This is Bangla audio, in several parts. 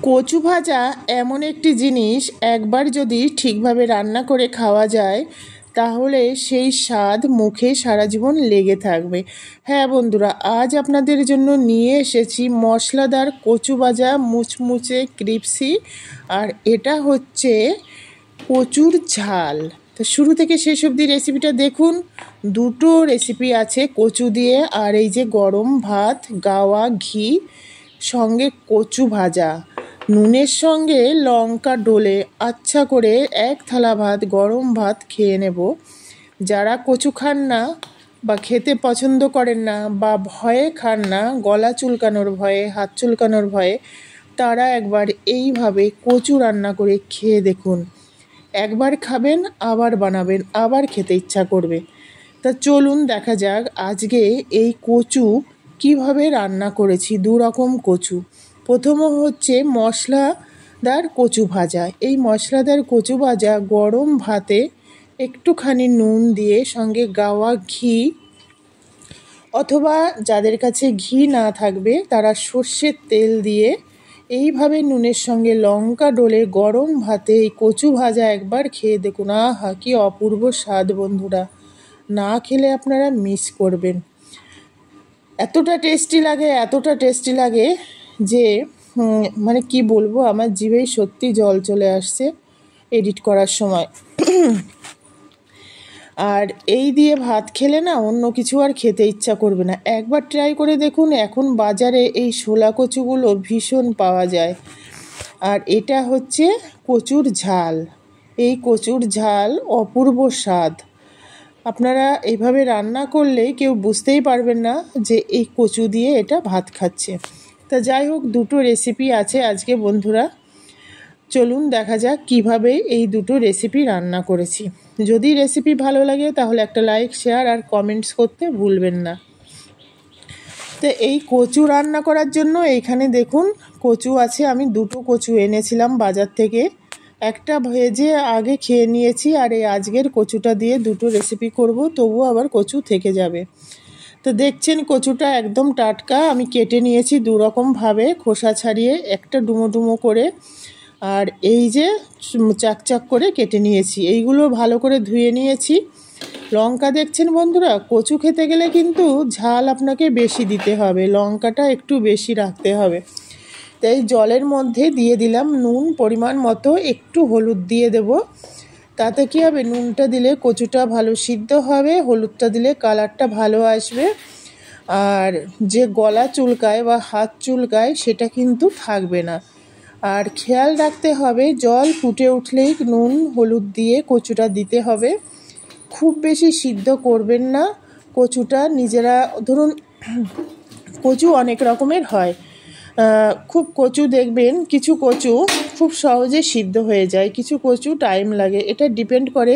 কচু ভাজা এমন একটি জিনিস, একবার যদি ঠিকভাবে রান্না করে খাওয়া যায় তাহলে সেই স্বাদ মুখে সারা জীবন লেগে থাকবে। হ্যাঁ বন্ধুরা, আজ আপনাদের জন্য নিয়ে এসেছি মশলাদার কচু ভাজা, মুচমুচে ক্রিপসি। আর এটা হচ্ছে কচুর ঝাল। তো শুরু থেকে শেষ অবধি রেসিপিটা দেখুন। দুটো রেসিপি আছে কচু দিয়ে, আর এই যে গরম ভাত, গাওয়া ঘি, সঙ্গে কচু ভাজা, নুনের সঙ্গে লঙ্কা ডলে আচ্ছা করে এক থালা ভাত, গরম ভাত খেয়ে নেব। যারা কচু খান না বা খেতে পছন্দ করেন না বা ভয়ে খান না, গলা চুলকানোর ভয়ে, হাত চুলকানোর ভয়ে, তারা একবার এইভাবে কচু রান্না করে খেয়ে দেখুন। একবার খাবেন, আবার বানাবেন, আবার খেতে ইচ্ছা করবে। তা চলুন দেখা যাক আজকে এই কচু কিভাবে রান্না করেছি। দু রকম কচু। প্রথম হচ্ছে মশলাদার কচু ভাজা। এই মশলাদার কচু ভাজা গরম ভাতে একটুখানি নুন দিয়ে, সঙ্গে গাওয়া ঘি, অথবা যাদের কাছে ঘি না থাকবে তারা সর্ষের তেল দিয়ে এইভাবে নুনের সঙ্গে লঙ্কা ডলে গরম ভাতে এই কচু ভাজা একবার খেয়ে দেখুন। আহা, কি অপূর্ব স্বাদ বন্ধুরা! না খেলে আপনারা মিস করবেন। এতটা টেস্টি লাগে যে মানে কি বলবো, আমার জিভেই সত্যি জল চলে আসছে এডিট করার সময়। আর এই দিয়ে ভাত খেলে না অন্য কিছু আর খেতে ইচ্ছা করবে না। একবার ট্রাই করে দেখুন। এখন বাজারে এই শোলা কচুগুলো ভীষণ পাওয়া যায়। আর এটা হচ্ছে কচুর ঝাল। এই কচুর ঝাল অপূর্ব স্বাদ। আপনারা এইভাবে রান্না করলে কেউ বুঝতেই পারবেন না যে এই কচু দিয়ে এটা ভাত খাচ্ছে। তা যাই হোক, দুটো রেসিপি আছে আজকে বন্ধুরা। চলুন দেখা যাক কিভাবে এই দুটো রেসিপি রান্না করেছি। যদি রেসিপি ভালো লাগে তাহলে একটা লাইক, শেয়ার আর কমেন্টস করতে ভুলবেন না। তো এই কচু রান্না করার জন্য এইখানে দেখুন কচু আছে। আমি দুটো কচু এনেছিলাম বাজার থেকে। একটা ভেজে আগে খেয়ে নিয়েছি, আর এই আজকের কচুটা দিয়ে দুটো রেসিপি করব, তবুও আবার কচু থেকে যাবে। তো দেখছেন কচুটা একদম টাটকা। আমি কেটে নিয়েছি দু রকমভাবে, খোসা ছাড়িয়ে, একটা ডুমো ডুমো করে, আর এই যে চাকচাক করে কেটে নিয়েছি। এইগুলো ভালো করে ধুয়ে নিয়েছি। লঙ্কা দেখছেন বন্ধুরা, কচু খেতে গেলে কিন্তু ঝাল আপনাকে বেশি দিতে হবে, লঙ্কাটা একটু বেশি রাখতে হবে। তাই জলের মধ্যে দিয়ে দিলাম নুন পরিমাণ মতো, একটু হলুদ দিয়ে দেব। তাতে কী হবে, নুনটা দিলে কচুটা ভালো সিদ্ধ হবে, হলুদটা দিলে কালারটা ভালো আসবে, আর যে গলা চুলকায় বা হাত চুলকায় সেটা কিন্তু থাকবে না। আর খেয়াল রাখতে হবে, জল ফুটে উঠলেই নুন হলুদ দিয়ে কচুটা দিতে হবে। খুব বেশি সিদ্ধ করবেন না কচুটা। নিজেরা ধরুন, কচু অনেক রকমের হয়। খুব কচু দেখবেন, কিছু কচু খুব সহজে সিদ্ধ হয়ে যায়, কিছু কচু টাইম লাগে। এটা ডিপেন্ড করে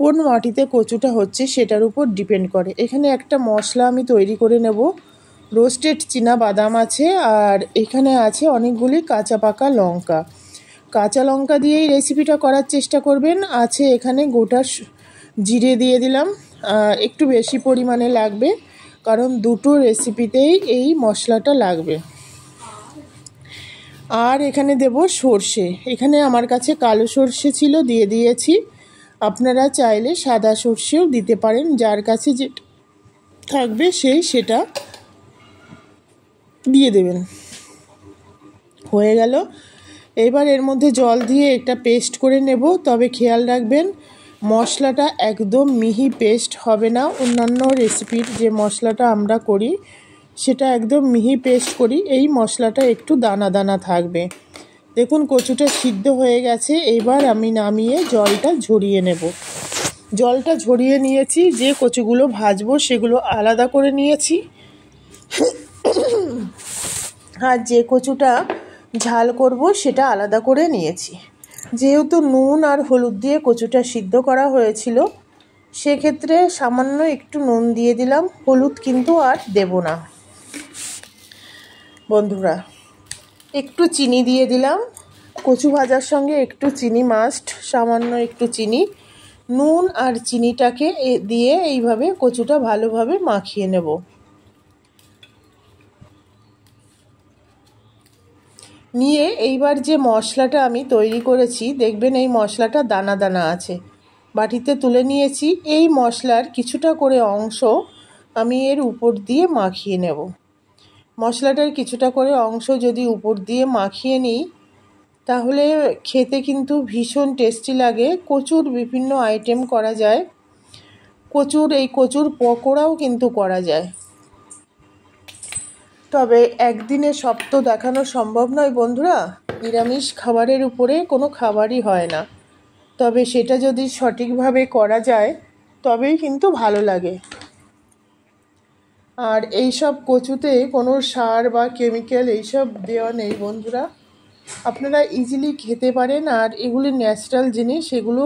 কোন মাটিতে কচুটা হচ্ছে সেটার উপর ডিপেন্ড করে। এখানে একটা মশলা আমি তৈরি করে নেব। রোস্টেড চীনা বাদাম আছে, আর এখানে আছে অনেকগুলি কাঁচা পাকা লঙ্কা। কাঁচা লঙ্কা দিয়েই রেসিপিটা করার চেষ্টা করবেন। আছে এখানে গোটা জিরে দিয়ে দিলাম, একটু বেশি পরিমাণে লাগবে, কারণ দুটো রেসিপিতেই এই মশলাটা লাগবে। আর এখানে দেব সর্ষে। এখানে আমার কাছে কালো সর্ষে ছিল, দিয়ে দিয়েছি। আপনারা চাইলে সাদা সর্ষেও দিতে পারেন, যার কাছে যেটা থাকবে সেটা দিয়ে দেবেন। হয়ে গেল। এবার এর মধ্যে জল দিয়ে একটা পেস্ট করে নেব। তবে খেয়াল রাখবেন, মশলাটা একদম মিহি পেস্ট হবে না। অন্যান্য রেসিপির যে মশলাটা আমরা করি সেটা একদম মিহি পেস্ট করি, এই মশলাটা একটু দানা দানা থাকবে। দেখুন কচুটা সিদ্ধ হয়ে গেছে। এবার আমি নামিয়ে জলটা ঝরিয়ে নেব। জলটা ঝরিয়ে নিয়েছি, যে কচুগুলো ভাজবো সেগুলো আলাদা করে নিয়েছি, আর যে কচুটা ঝাল করব সেটা আলাদা করে নিয়েছি। যেহেতু নুন আর হলুদ দিয়ে কচুটা সিদ্ধ করা হয়েছিল, সেক্ষেত্রে সামান্য একটু নুন দিয়ে দিলাম, হলুদ কিন্তু আর দেব না বন্ধুরা। একটু চিনি দিয়ে দিলাম, কচু ভাজার সঙ্গে একটু চিনি মাস্ট, সামান্য একটু চিনি। নুন আর চিনিটাকে দিয়ে এইভাবে কচুটা ভালোভাবে মাখিয়ে নেব। নিয়ে এইবার যে মশলাটা আমি তৈরি করেছি, দেখবেন এই মশলাটা দানা দানা আছে, বাটিতে তুলে নিয়েছি। এই মশলার কিছুটা করে অংশ আমি এর উপর দিয়ে মাখিয়ে নেব। মশলাটার কিছুটা করে অংশ যদি উপর দিয়ে মাখিয়ে নিই, তাহলে খেতে কিন্তু ভীষণ টেস্টি লাগে। কচুর বিভিন্ন আইটেম করা যায়, কচুর পকোড়াও কিন্তু করা যায়। তবে একদিনে সব তো দেখানো সম্ভব নয় বন্ধুরা, নিরামিষ খাবারের উপরে কোনো খাবারই হয় না। তবে সেটা যদি সঠিকভাবে করা যায় তবেই কিন্তু ভালো লাগে। আর এই সব কচুতে কোনো সার বা কেমিক্যাল এইসব দেওয়া নেই বন্ধুরা, আপনারা ইজিলি খেতে পারেন। আর এগুলি ন্যাচারাল জিনিস, এগুলো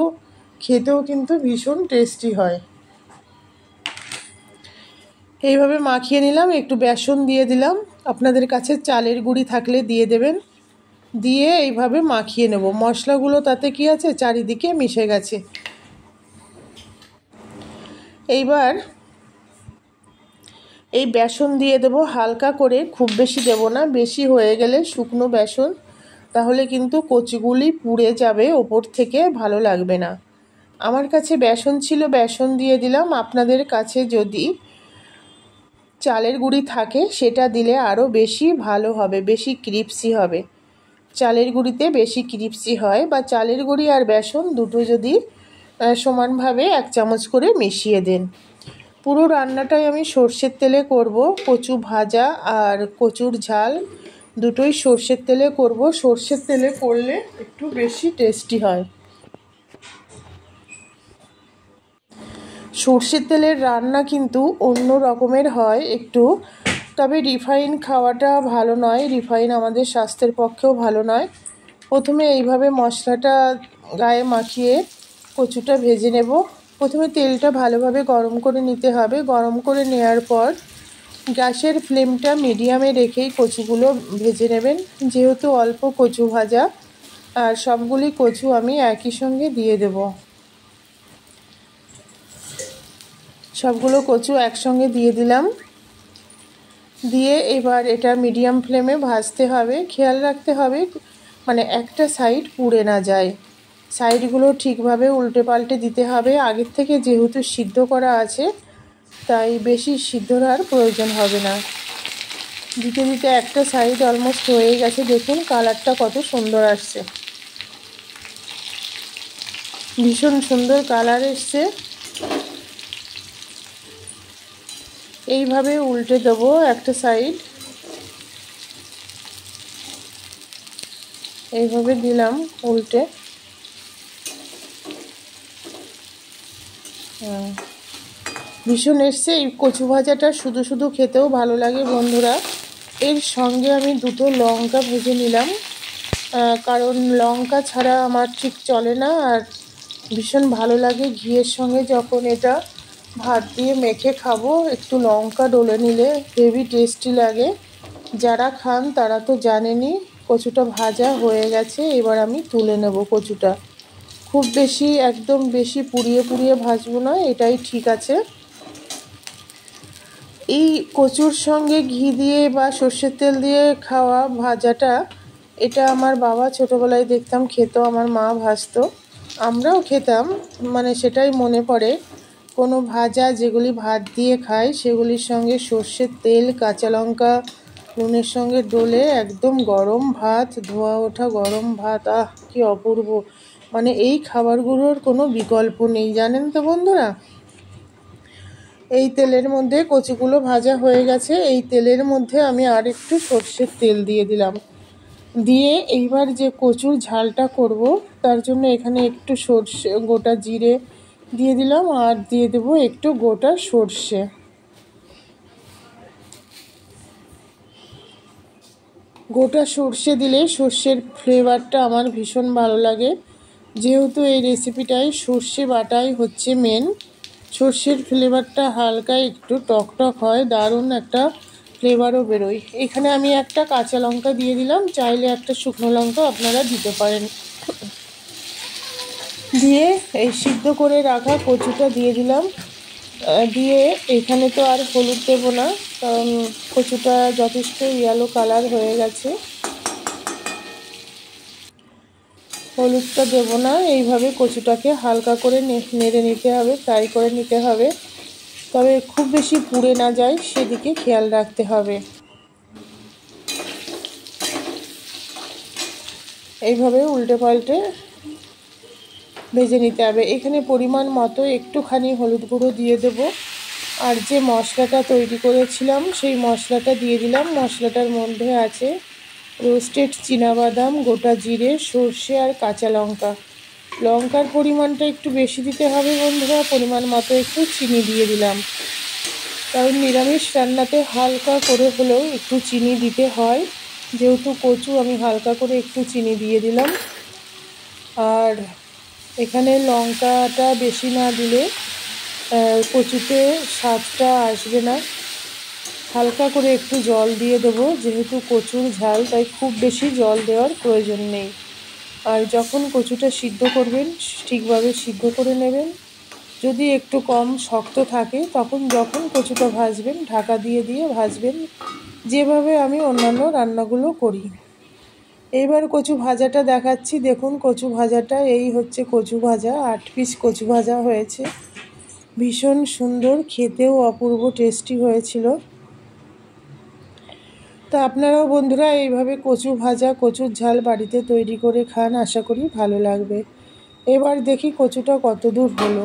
খেতেও কিন্তু ভীষণ টেস্টি হয়। এইভাবে মাখিয়ে নিলাম, একটু বেসন দিয়ে দিলাম, আপনাদের কাছে চালের গুঁড়ি থাকলে দিয়ে দেবেন। দিয়ে এইভাবে মাখিয়ে নেব। মশলাগুলো তাতে কি আছে, চারিদিকে মিশে গেছে। এইবার এই বেসন দিয়ে দেবো হালকা করে, খুব বেশি দেব না, বেশি হয়ে গেলে শুকনো বেসন, তাহলে কিন্তু কচুগুলি পুড়ে যাবে ওপর থেকে, ভালো লাগবে না। আমার কাছে বেসন ছিল, বেসন দিয়ে দিলাম। আপনাদের কাছে যদি চালের গুঁড়ি থাকে সেটা দিলে আরও বেশি ভালো হবে, বেশি ক্রিপসি হবে। চালের গুঁড়িতে বেশি ক্রিপসি হয়। বা চালের গুঁড়ি আর বেসন দুটো যদি সমানভাবে 1 চামচ করে মিশিয়ে দেন। পুরো রান্নাটাই আমি সর্ষের তেলে করব। কচু ভাজা আর কচুর ঝাল দুটোই সর্ষের তেলে করব। সর্ষের তেলে করলে একটু বেশি টেস্টি হয়। সর্ষের তেলের রান্না কিন্তু অন্য রকমের হয় একটু, তবে রিফাইন খাওয়াটা ভালো নয়, রিফাইন আমাদের স্বাস্থ্যের পক্ষেও ভালো নয়। প্রথমে এইভাবে মশলাটা গায়ে মাখিয়ে কচুটা ভেজে নেব। প্রথমে তেলটা ভালোভাবে গরম করে নিতে হবে। গরম করে নেওয়ার পর গ্যাসের ফ্লেমটা মিডিয়ামে রেখেই কচুগুলো ভেজে নেবেন। যেহেতু অল্প কচু ভাজা, আর সবগুলি কচু আমি একই সঙ্গে দিয়ে দেব। সবগুলো কচু একসঙ্গে দিয়ে দিলাম। দিয়ে এবার এটা মিডিয়াম ফ্লেমে ভাজতে হবে। খেয়াল রাখতে হবে মানে একটা সাইড পুড়ে না যায়, সাইডগুলো ঠিকভাবে উল্টে পাল্টে দিতে হবে। আগের থেকে যেহেতু সিদ্ধ করা আছে, তাই বেশি সিদ্ধ হওয়ার প্রয়োজন হবে না। দিতে দিতে একটা সাইড অলমোস্ট হয়ে গেছে, দেখুন কালারটা কত সুন্দর আসছে, ভীষণ সুন্দর কালার এসছে। এইভাবে উল্টে দেবো একটা সাইড, এইভাবে দিলাম উল্টে। ভীষণ এসছে। এই কচু ভাজাটা শুধু শুধু খেতেও ভালো লাগে বন্ধুরা। এর সঙ্গে আমি দুটো লঙ্কা ভেজে নিলাম, কারণ লঙ্কা ছাড়া আমার ঠিক চলে না। আর ভীষণ ভালো লাগে ঘিয়ের সঙ্গে যখন এটা ভাত দিয়ে মেখে খাবো, একটু লঙ্কা ডলে নিলে হেভি টেস্টি লাগে। যারা খান তারা তো জানেনই। কচুটা ভাজা হয়ে গেছে, এবার আমি তুলে নেব কচুটা। খুব বেশি একদম বেশি পুড়িয়ে পুড়িয়ে ভাজবো না, এটাই ঠিক আছে। এই কচুর সঙ্গে ঘি দিয়ে বা সর্ষের তেল দিয়ে খাওয়া ভাজাটা, এটা আমার বাবা ছোটোবেলায় দেখতাম খেত, আমার মা ভাজতো, আমরাও খেতাম। মানে সেটাই মনে পড়ে, কোনো ভাজা যেগুলি ভাত দিয়ে খাই সেগুলির সঙ্গে সর্ষের তেল, কাঁচা লঙ্কা নুনের সঙ্গে ডলে একদম গরম ভাত, ধোয়া ওঠা গরম ভাত, আহ কি অপূর্ব। মানে এই খাবারগুলোর কোনো বিকল্প নেই, জানেন তো বন্ধুরা। এই তেলের মধ্যে কচুগুলো ভাজা হয়ে গেছে, এই তেলের মধ্যে আমি আর একটু সর্ষের তেল দিয়ে দিলাম। দিয়ে এইবার যে কচুর ঝালটা করব, তার জন্য এখানে একটু সর্ষে, গোটা জিরে দিয়ে দিলাম, আর দিয়ে দেবো একটু গোটা সর্ষে। গোটা সর্ষে দিলে সর্ষের ফ্লেভারটা আমার ভীষণ ভালো লাগে। যেহেতু এই রেসিপিটাই সর্ষে বাটাই হচ্ছে মেন, সর্ষের ফ্লেভারটা হালকা একটু টকটক হয়, দারুণ একটা ফ্লেভারও বেরোয়। এখানে আমি একটা কাঁচা লঙ্কা দিয়ে দিলাম, চাইলে একটা শুকনো লঙ্কা আপনারা দিতে পারেন। দিয়ে এই সিদ্ধ করে রাখা কচুটা দিয়ে দিলাম। দিয়ে এখানে তো আর হলুদ দেবো না, কারণ কচুটা যথেষ্ট ইয়েলো কালার হয়ে গেছে। হলুদটা দেবো না, এইভাবে কচুটাকে হালকা করে নেড়ে নিতে হবে, ফ্রাই করে নিতে হবে। তবে খুব বেশি পুড়ে না যায় সেদিকে খেয়াল রাখতে হবে। এইভাবে উল্টে পাল্টে ভেজে নিতে হবে। এখানে পরিমাণ মতো একটুখানি হলুদ গুঁড়ো দিয়ে দেব। আর যে মশলাটা তৈরি করেছিলাম সেই মশলাটা দিয়ে দিলাম। মশলাটার মধ্যে আছে রোস্টেড চিনাবাদাম, গোটা জিরে, সর্ষে আর কাঁচা লঙ্কা। লঙ্কার পরিমাণটা একটু বেশি দিতে হবে বন্ধুরা। পরিমাণ মতো একটু চিনি দিয়ে দিলাম, কারণ নিরামিষ রান্নাতে হালকা করে হলেও একটু চিনি দিতে হয়। যেহেতু কচু, আমি হালকা করে একটু চিনি দিয়ে দিলাম। আর এখানে লঙ্কাটা বেশি না দিলে কচুতে স্বাদটা আসবে না। হালকা করে একটু জল দিয়ে দেবো, যেহেতু কচুর ঝাল, তাই খুব বেশি জল দেওয়ার প্রয়োজন নেই। আর যখন কচুটা সিদ্ধ করবেন ঠিকভাবে সিদ্ধ করে নেবেন। যদি একটু কম শক্ত থাকে তখন যখন কচুটা ভাজবেন ঢাকা দিয়ে দিয়ে ভাজবেন, যেভাবে আমি অন্যান্য রান্নাগুলো করি। এবার কচু ভাজাটা দেখাচ্ছি। দেখুন কচু ভাজাটা, এই হচ্ছে কচু ভাজা। 8 পিস কচু ভাজা হয়েছে, ভীষণ সুন্দর, খেতেও অপূর্ব টেস্টি হয়েছিল। তা আপনারাও বন্ধুরা এইভাবে কচু ভাজা, কচুর ঝাল বাড়িতে তৈরি করে খান, আশা করি ভালো লাগবে। এবার দেখি কচুটা কত দূর হলো।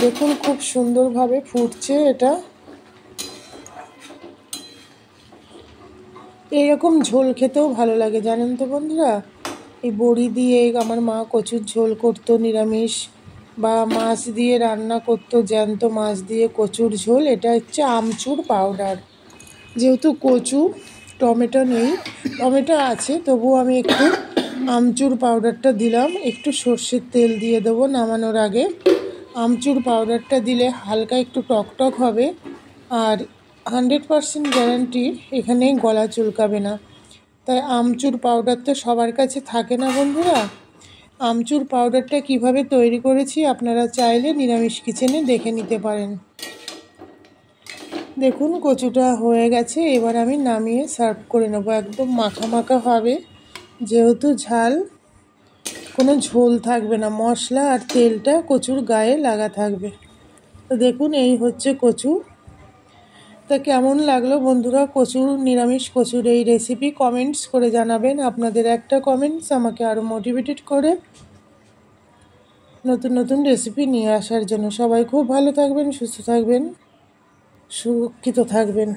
দেখুন খুব সুন্দরভাবে ফুটছে এটা। এইরকম ঝোল খেতেও ভালো লাগে জানেন তো বন্ধুরা। এই বড়ি দিয়ে আমার মা কচুর ঝোল করতো নিরামিষ, বা মাছ দিয়ে রান্না করতো, জ্যান্ত মাছ দিয়ে কচুর ঝোল। এটা হচ্ছে আমচুর পাউডার। যেহেতু কচু, টমেটো নেই, টমেটো আছে, তবুও আমি একটু আমচুর পাউডারটা দিলাম। একটু সর্ষের তেল দিয়ে দেবো নামানোর আগে। আমচুর পাউডারটা দিলে হালকা একটু টকটক হবে। আর 100% গ্যারান্টি এখানে গলা চুলকাবে না। তাই আমচুর পাউডার তো সবার কাছে থাকে না বন্ধুরা। আমচুর পাউডারটা কিভাবে তৈরি করেছি আপনারা চাইলে নিরামিষ কিচেনে দেখে নিতে পারেন। দেখুন কচুটা হয়ে গেছে, এবার আমি নামিয়ে সার্ভ করে নেবো। একদম মাখা মাখা হবে, যেহেতু ঝাল, কোনো ঝোল থাকবে না, মশলা আর তেলটা কচুর গায়ে লাগা থাকবে। তো দেখুন এই হচ্ছে কচু। তা কেমন লাগলো বন্ধুরা কচুর, নিরামিষ কচুর এই রেসিপি? কমেন্টস করে জানাবেন। আপনাদের একটা কমেন্টস আমাকে আরও মোটিভেটেড করে নতুন নতুন রেসিপি নিয়ে আসার জন্য। সবাই খুব ভালো থাকবেন, সুস্থ থাকবেন, সুরক্ষিত থাকবেন।